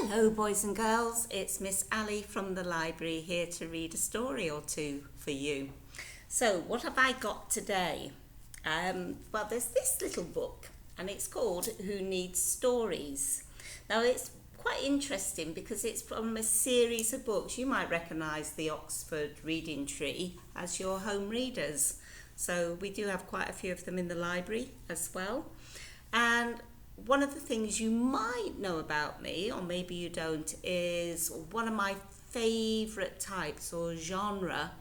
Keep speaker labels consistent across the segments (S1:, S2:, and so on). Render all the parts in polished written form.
S1: Hello boys and girls, it's Miss Ali from the library here to read a story or two for you. So what have I got today? Well, there's this little book and it's called Who Needs Stories. Now it's quite interesting because it's from a series of books. You might recognise the Oxford Reading Tree as your home readers. So we do have quite a few of them in the library as well. And one of the things you might know about me, or maybe you don't, is one of my favourite types or genre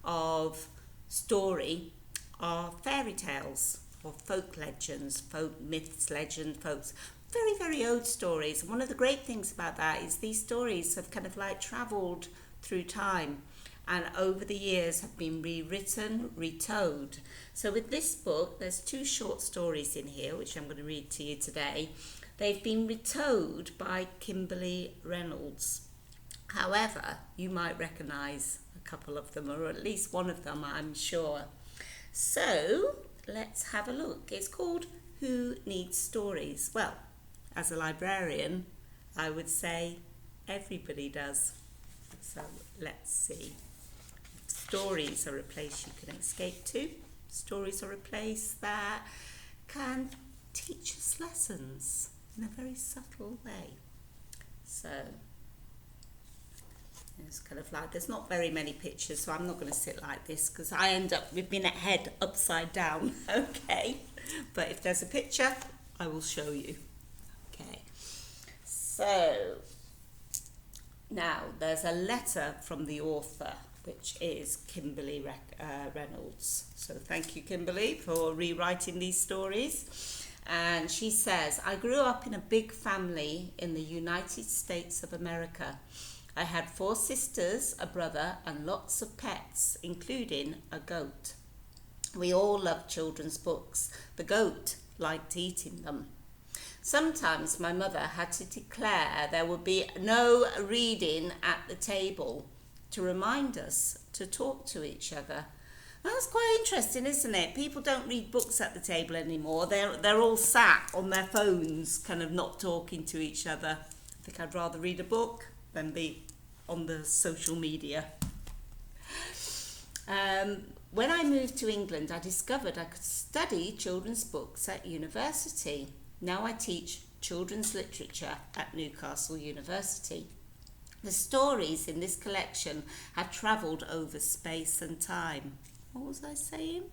S1: of story are fairy tales or folk legends, folk myths, legend, folks. Very, very old stories. And one of the great things about that is these stories have kind of like travelled through time and over the years have been rewritten, retold. So with this book, there's two short stories in here, which I'm going to read to you today. They've been retold by Kimberley Reynolds. However, you might recognise a couple of them, or at least one of them, I'm sure. So let's have a look. It's called Who Needs Stories? Well, as a librarian, I would say everybody does. So let's see. Stories are a place you can escape to. Stories are a place that can teach us lessons in a very subtle way. So it's kind of like, there's not very many pictures, so I'm not going to sit like this because I end up with my head upside down. Okay, but if there's a picture, I will show you. Okay, so now there's a letter from the author, which is Kimberley Reynolds. So thank you, Kimberley, for rewriting these stories. And she says, I grew up in a big family in the United States of America. I had 4 sisters, a brother, and lots of pets, including a goat. We all loved children's books. The goat liked eating them. Sometimes my mother had to declare there would be no reading at the table to remind us to talk to each other. That's quite interesting, isn't it? People don't read books at the table anymore. They're all sat on their phones, kind of not talking to each other. I think I'd rather read a book than be on the social media. When I moved to England, I discovered I could study children's books at university. Now I teach children's literature at Newcastle University. The stories in this collection have travelled over space and time. What was I saying?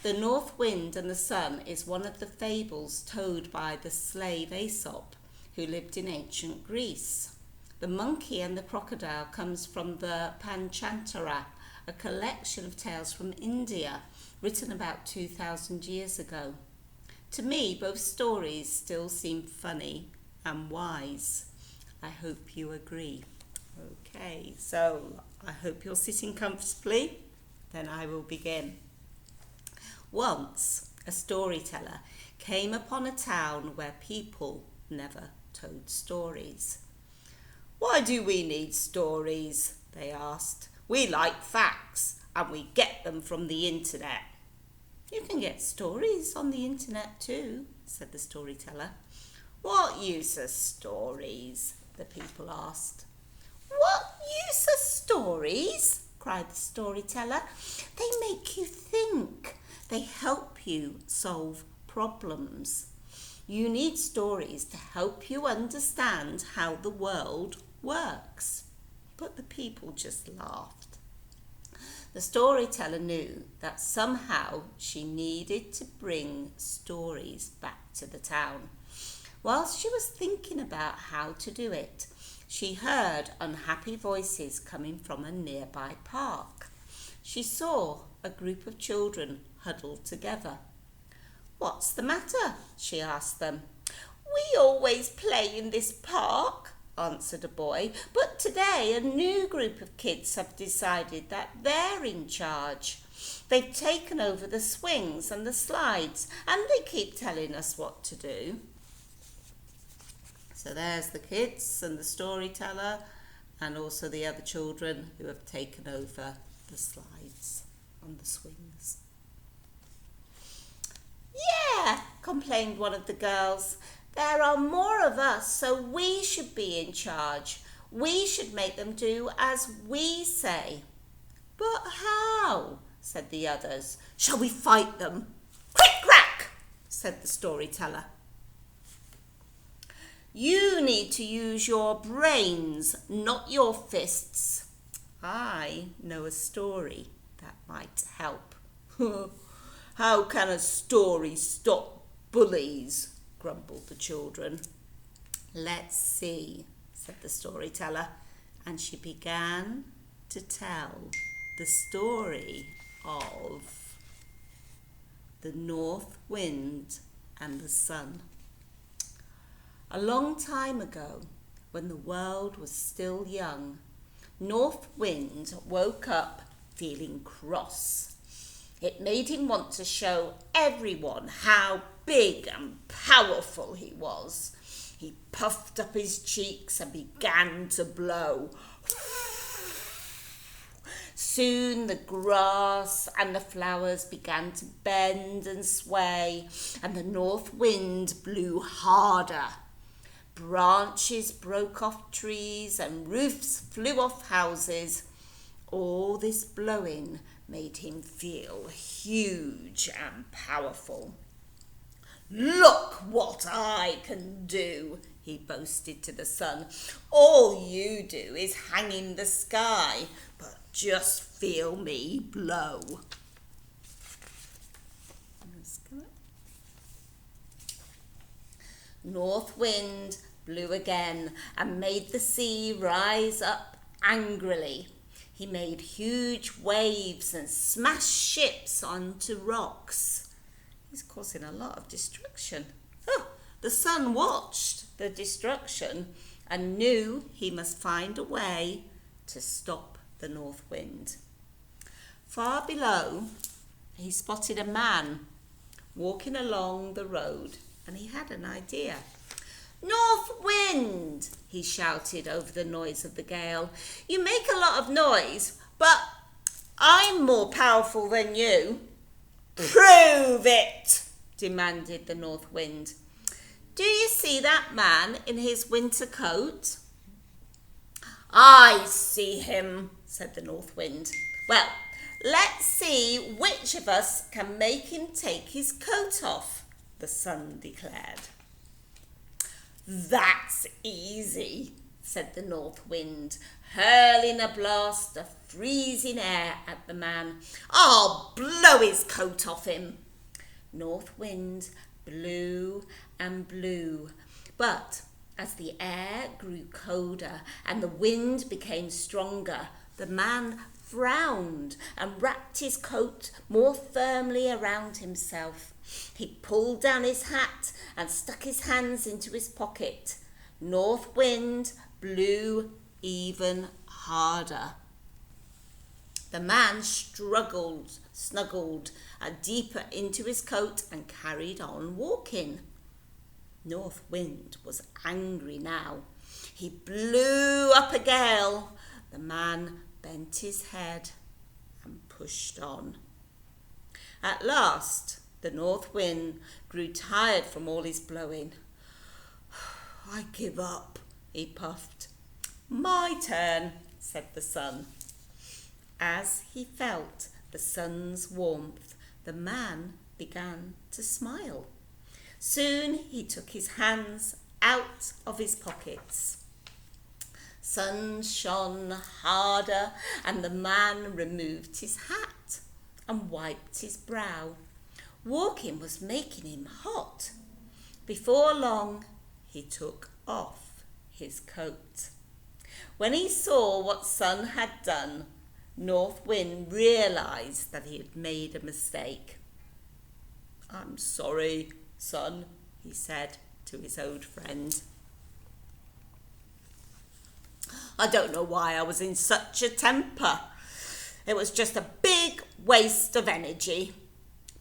S1: The North Wind and the Sun is one of the fables told by the slave Aesop, who lived in ancient Greece. The Monkey and the Crocodile comes from the Panchantara, a collection of tales from India, written about 2,000 years ago. To me, both stories still seem funny and wise. I hope you agree. Okay, so I hope you're sitting comfortably. Then I will begin. Once, a storyteller came upon a town where people never told stories. Why do we need stories? They asked. We like facts and we get them from the internet. You can get stories on the internet too, said the storyteller. What use are stories? The people asked. What use are stories? Cried the storyteller. They make you think. They help you solve problems. You need stories to help you understand how the world works. But the people just laughed. The storyteller knew that somehow she needed to bring stories back to the town. Whilst she was thinking about how to do it, she heard unhappy voices coming from a nearby park. She saw a group of children huddled together. What's the matter? She asked them. We always play in this park, answered a boy, but today a new group of kids have decided that they're in charge. They've taken over the swings and the slides and they keep telling us what to do. So there's the kids and the storyteller and also the other children who have taken over the slides and the swings. Yeah, complained one of the girls. There are more of us, so we should be in charge. We should make them do as we say." "But how?" said the others. "Shall we fight them?" "Crick crack," said the storyteller. "You need to use your brains, not your fists. I know a story that might help." "How can a story stop bullies?" grumbled the children. "Let's see," said the storyteller, and she began to tell the story of the North Wind and the Sun. A long time ago, when the world was still young, North Wind woke up feeling cross. It made him want to show everyone how big and powerful he was. He puffed up his cheeks and began to blow. Soon the grass and the flowers began to bend and sway, and the north wind blew harder. Branches broke off trees and roofs flew off houses. All this blowing made him feel huge and powerful. "Look what I can do," he boasted to the sun. "All you do is hang in the sky, but just feel me blow." North wind blew again and made the sea rise up angrily. He made huge waves and smashed ships onto rocks. He's causing a lot of destruction. The sun watched the destruction and knew he must find a way to stop the north wind. Far below, he spotted a man walking along the road, and he had an idea. "North wind," he shouted over the noise of the gale. "You make a lot of noise, but I'm more powerful than you." "Prove it," demanded the north wind. "Do you see that man in his winter coat?" "I see him," said the north wind. "Well, let's see which of us can make him take his coat off," the sun declared. "That's easy," said the north wind, hurling a blast of freezing air at the man. "I'll blow his coat off him." North wind blew and blew, but as the air grew colder and the wind became stronger, the man frowned and wrapped his coat more firmly around himself. He pulled down his hat and stuck his hands into his pocket. North wind blew even harder. The man snuggled deeper into his coat and carried on walking. North wind was angry now. He blew up a gale. The man bent his head and pushed on. At last, the north wind grew tired from all his blowing. "I give up," he puffed. "My turn," said the sun. As he felt the sun's warmth, the man began to smile. Soon he took his hands out of his pockets. Sun shone harder, and the man removed his hat and wiped his brow. Walking was making him hot. Before long, he took off his coat. When he saw what Sun had done, North Wind realised that he had made a mistake. "I'm sorry, Sun," he said to his old friend. "I don't know why I was in such a temper. It was just a big waste of energy.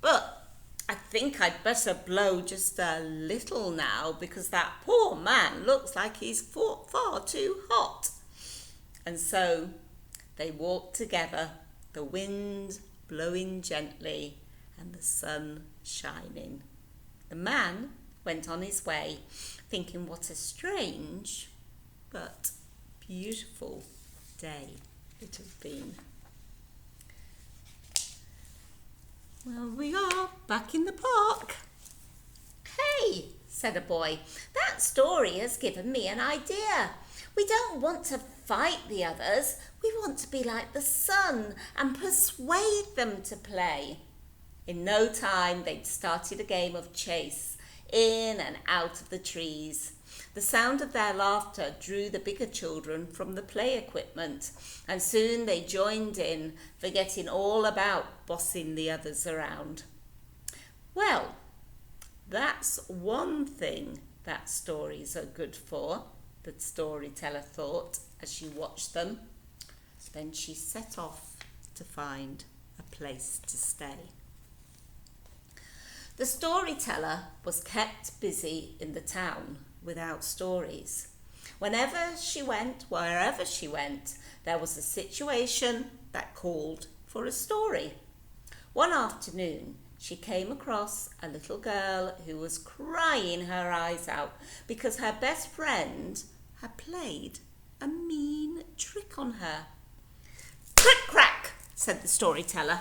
S1: But I think I'd better blow just a little now, because that poor man looks like he's far too hot." And so they walked together, the wind blowing gently and the sun shining. The man went on his way, thinking what a strange but beautiful day it had been. Well, we are back in the park. Hey, said a boy, that story has given me an idea. We don't want to fight the others. We want to be like the sun and persuade them to play. In no time, they'd started a game of chase, in and out of the trees. The sound of their laughter drew the bigger children from the play equipment, and soon they joined in, forgetting all about bossing the others around. Well, that's one thing that stories are good for, the storyteller thought as she watched them. Then she set off to find a place to stay. The storyteller was kept busy in the town without stories. Whenever she went, wherever she went, there was a situation that called for a story. One afternoon, she came across a little girl who was crying her eyes out because her best friend had played a mean trick on her. Crick crack, said the storyteller.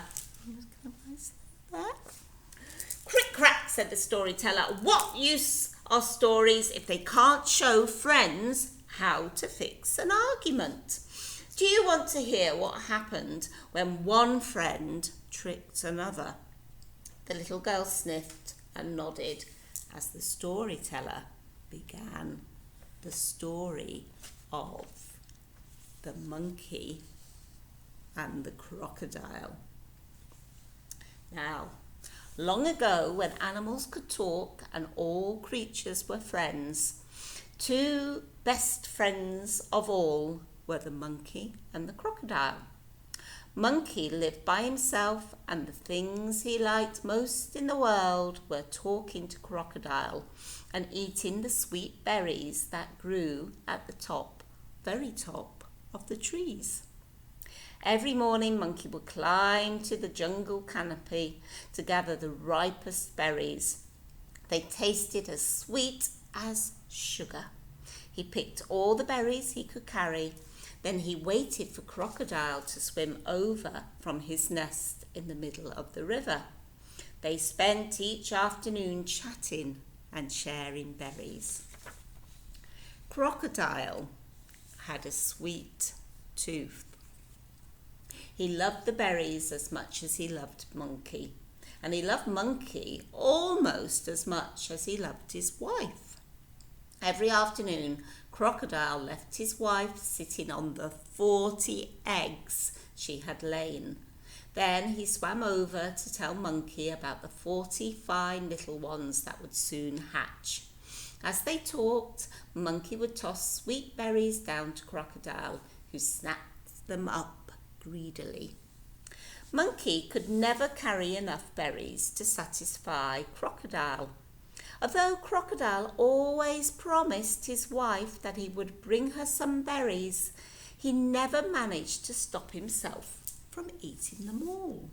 S1: Crick crack, said the storyteller. What use are stories if they can't show friends how to fix an argument? Do you want to hear what happened when one friend tricked another? The little girl sniffed and nodded as the storyteller began the story of the monkey and the crocodile. Now, long ago, when animals could talk and all creatures were friends, two best friends of all were the monkey and the crocodile. Monkey lived by himself, and the things he liked most in the world were talking to crocodile and eating the sweet berries that grew at the top, very top of the trees. Every morning, Monkey would climb to the jungle canopy to gather the ripest berries. They tasted as sweet as sugar. He picked all the berries he could carry. Then he waited for Crocodile to swim over from his nest in the middle of the river. They spent each afternoon chatting and sharing berries. Crocodile had a sweet tooth. He loved the berries as much as he loved Monkey, and he loved Monkey almost as much as he loved his wife. Every afternoon, Crocodile left his wife sitting on the 40 eggs she had lain. Then he swam over to tell Monkey about the 40 fine little ones that would soon hatch. As they talked, Monkey would toss sweet berries down to Crocodile, who snapped them up greedily. Monkey could never carry enough berries to satisfy Crocodile. Although Crocodile always promised his wife that he would bring her some berries, he never managed to stop himself from eating them all.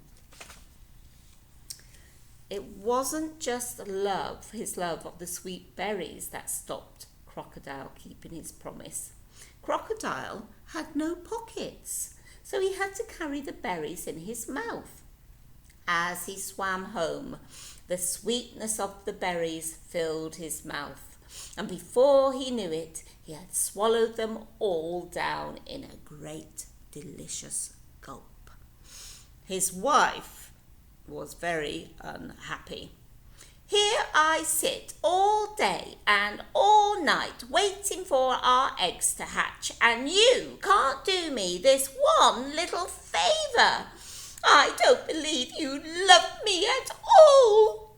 S1: It wasn't just his love of the sweet berries that stopped Crocodile keeping his promise. Crocodile had no pockets, so he had to carry the berries in his mouth. As he swam home, the sweetness of the berries filled his mouth, and before he knew it, he had swallowed them all down in a great, delicious gulp. His wife was very unhappy. Here I sit all day and all night waiting for our eggs to hatch, and you can't do me this one little favour. I don't believe you love me at all,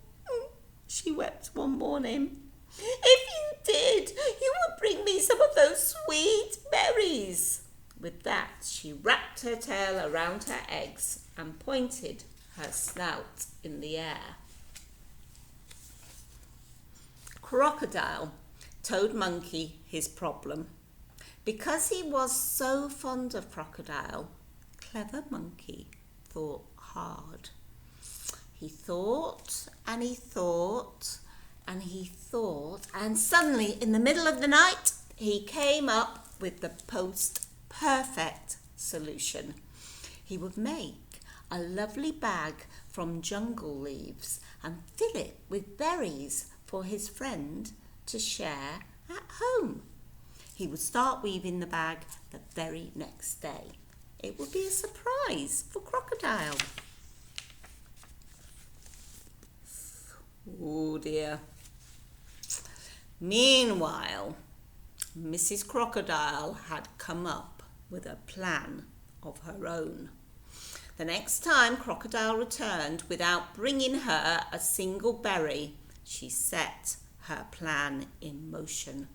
S1: she wept one morning. If you did, you would bring me some of those sweet berries. With that, she wrapped her tail around her eggs and pointed her snout in the air. Crocodile told Monkey his problem. Because he was so fond of Crocodile, clever Monkey thought hard. He thought and he thought, and he thought, and suddenly in the middle of the night, he came up with the most perfect solution. He would make a lovely bag from jungle leaves and fill it with berries for his friend to share at home. He would start weaving the bag the very next day. It would be a surprise for Crocodile. Oh dear. Meanwhile, Mrs. Crocodile had come up with a plan of her own. The next time Crocodile returned without bringing her a single berry, she set her plan in motion.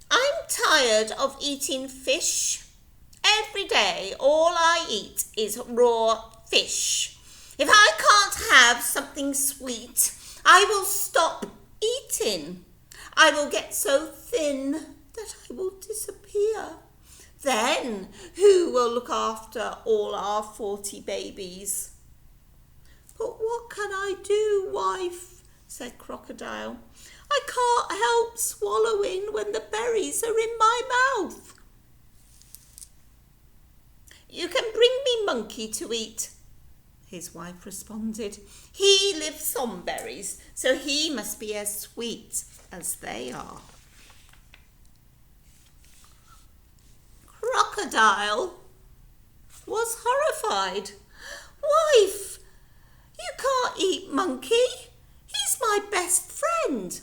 S1: I'm tired of eating fish. Every day, all I eat is raw fish. If I can't have something sweet, I will stop eating. I will get so thin that I will disappear. Then who will look after all our 40 babies? But what can I do, wife? Said Crocodile. I can't help swallowing when the berries are in my mouth. You can bring me Monkey to eat, his wife responded. He lives on berries, so he must be as sweet as they are. Crocodile was horrified. Wife, you can't eat Monkey. He's my best friend.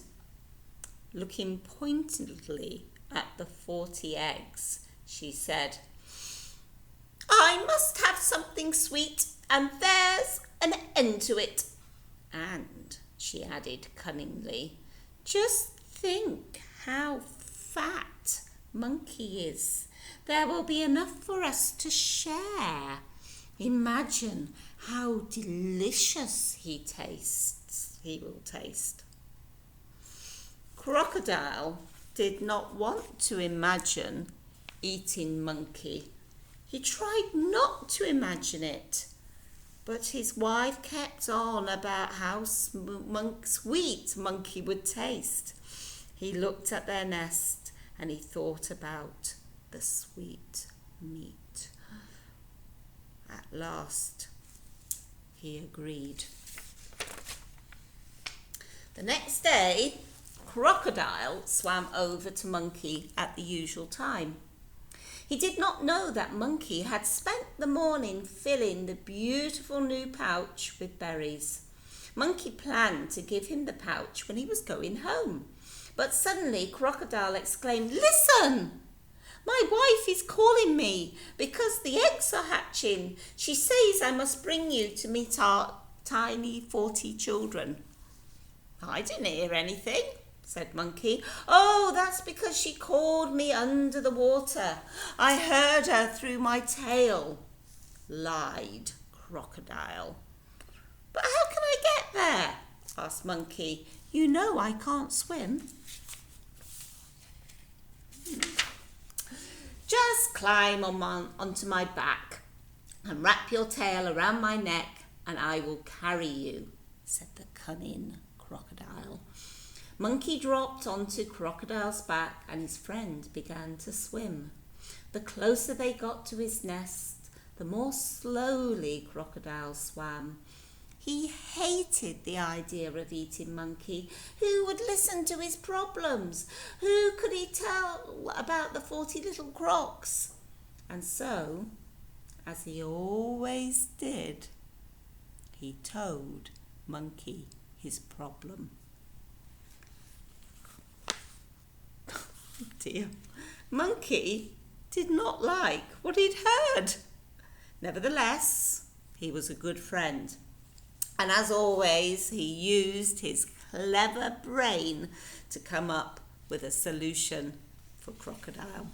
S1: Looking pointedly at the 40 eggs, she said, I must have something sweet, and there's an end to it. And, she added cunningly, just think how fat Monkey is. There will be enough for us to share. Imagine how delicious he will taste. Crocodile did not want to imagine eating Monkey. He tried not to imagine it, but his wife kept on about how sweet Monkey would taste. He looked at their nest and he thought about the sweet meat. At last, he agreed. The next day, Crocodile swam over to Monkey at the usual time. He did not know that Monkey had spent the morning filling the beautiful new pouch with berries. Monkey planned to give him the pouch when he was going home. But suddenly Crocodile exclaimed, Listen! My wife is calling me because the eggs are hatching. She says I must bring you to meet our tiny 40 children. I didn't hear anything, said Monkey. Oh, that's because she called me under the water. I heard her through my tail, lied Crocodile. But how can I get there? Asked Monkey. You know I can't swim. Just climb onto my back and wrap your tail around my neck and I will carry you, said the cunning Crocodile. Monkey dropped onto Crocodile's back and his friend began to swim. The closer they got to his nest, the more slowly Crocodile swam. He hated the idea of eating Monkey. Who would listen to his problems? Who could he tell about the 40 little crocs? And so, as he always did, he told Monkey his problem. Oh dear. Monkey did not like what he'd heard. Nevertheless, he was a good friend. And as always, he used his clever brain to come up with a solution for Crocodile.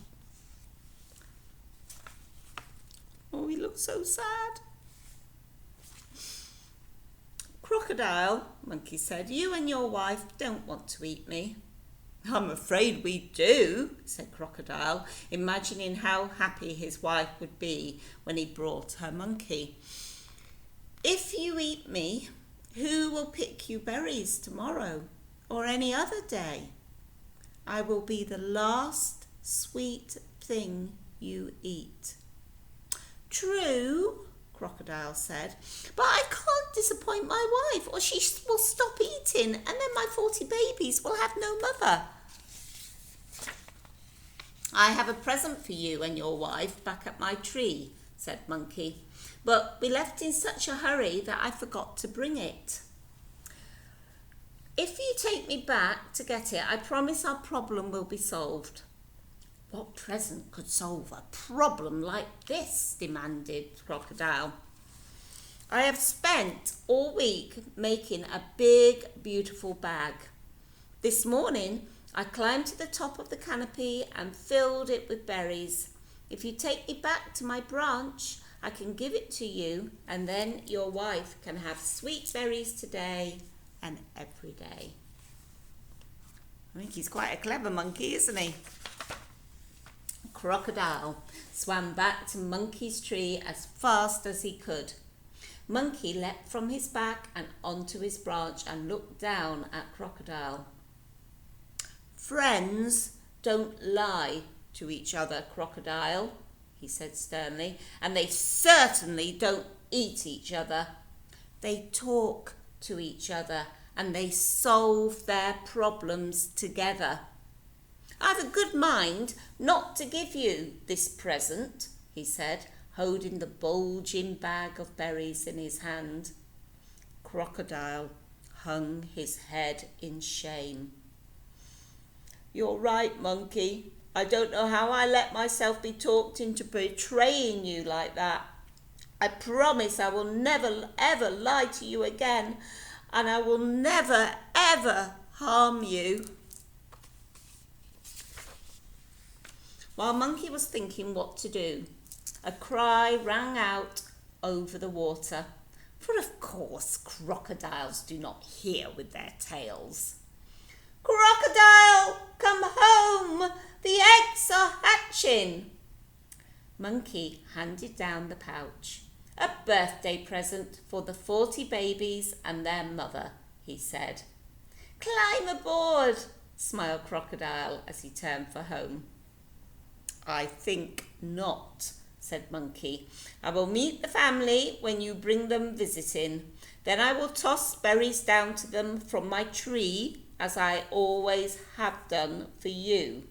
S1: Oh, he looks so sad. Crocodile, Monkey said, you and your wife don't want to eat me. I'm afraid we do, said Crocodile, imagining how happy his wife would be when he brought her Monkey. If you eat me, Who will pick you berries tomorrow or any other day? I will be the last sweet thing you eat. True, Crocodile said, but I can't disappoint my wife or she will stop eating and then my 40 babies will have no mother. I have a present for you and your wife back at my tree, said Monkey, but we left in such a hurry that I forgot to bring it. If you take me back to get it, I promise our problem will be solved. What present could solve a problem like this? Demanded Crocodile. I have spent all week making a big, beautiful bag. This morning, I climbed to the top of the canopy and filled it with berries. If you take me back to my branch, I can give it to you, and then your wife can have sweet berries today and every day. I think he's quite a clever monkey, isn't he? Crocodile swam back to Monkey's tree as fast as he could. Monkey leapt from his back and onto his branch and looked down at Crocodile. Friends don't lie to each other, Crocodile, he said sternly, and they certainly don't eat each other. They talk to each other and they solve their problems together. I have a good mind not to give you this present, he said, holding the bulging bag of berries in his hand. Crocodile hung his head in shame. You're right, Monkey. I don't know how I let myself be talked into betraying you like that. I promise I will never ever lie to you again, and I will never ever harm you. While Monkey was thinking what to do, a cry rang out over the water, for of course crocodiles do not hear with their tails. Crocodile, come home! The eggs are hatching! Monkey handed down the pouch. A birthday present for the 40 babies and their mother, he said. Climb aboard, smiled Crocodile as he turned for home. I think not, said Monkey. I will meet the family when you bring them visiting. Then I will toss berries down to them from my tree, as I always have done for you.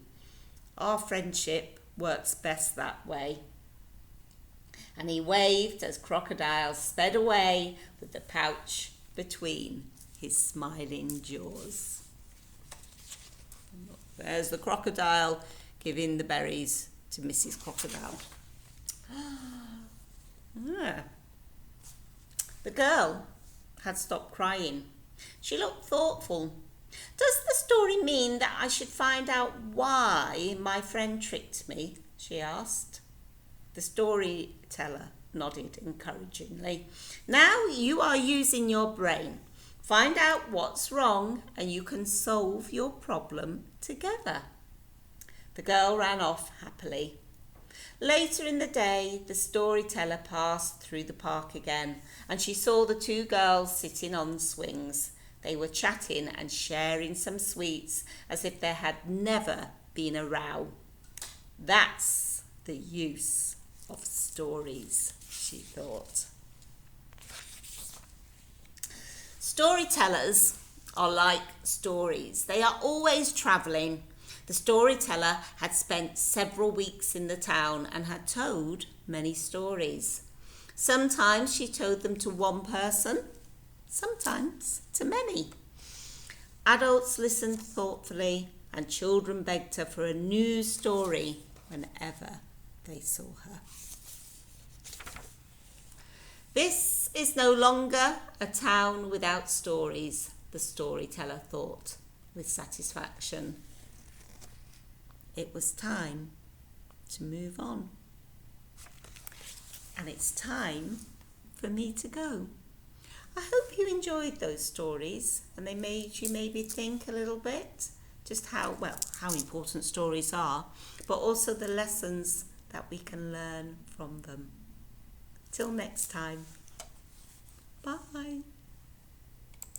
S1: Our friendship works best that way. And he waved as Crocodile sped away with the pouch between his smiling jaws. There's the crocodile giving the berries to Mrs. Crocodile. The girl had stopped crying. She looked thoughtful. Does the story mean that I should find out why my friend tricked me? She asked. The storyteller nodded encouragingly. Now you are using your brain. Find out what's wrong and you can solve your problem together. The girl ran off happily. Later in the day, the storyteller passed through the park again, and she saw the two girls sitting on swings. They were chatting and sharing some sweets as if there had never been a row. That's the use of stories, she thought. Storytellers are like stories. They are always travelling. The storyteller had spent several weeks in the town and had told many stories. Sometimes she told them to one person, sometimes to many. Adults listened thoughtfully and children begged her for a new story whenever they saw her. This is no longer a town without stories, the storyteller thought with satisfaction. It was time to move on. And it's time for me to go. I hope you enjoyed those stories and they made you maybe think a little bit just how important stories are, but also the lessons that we can learn from them. Till next time. Bye.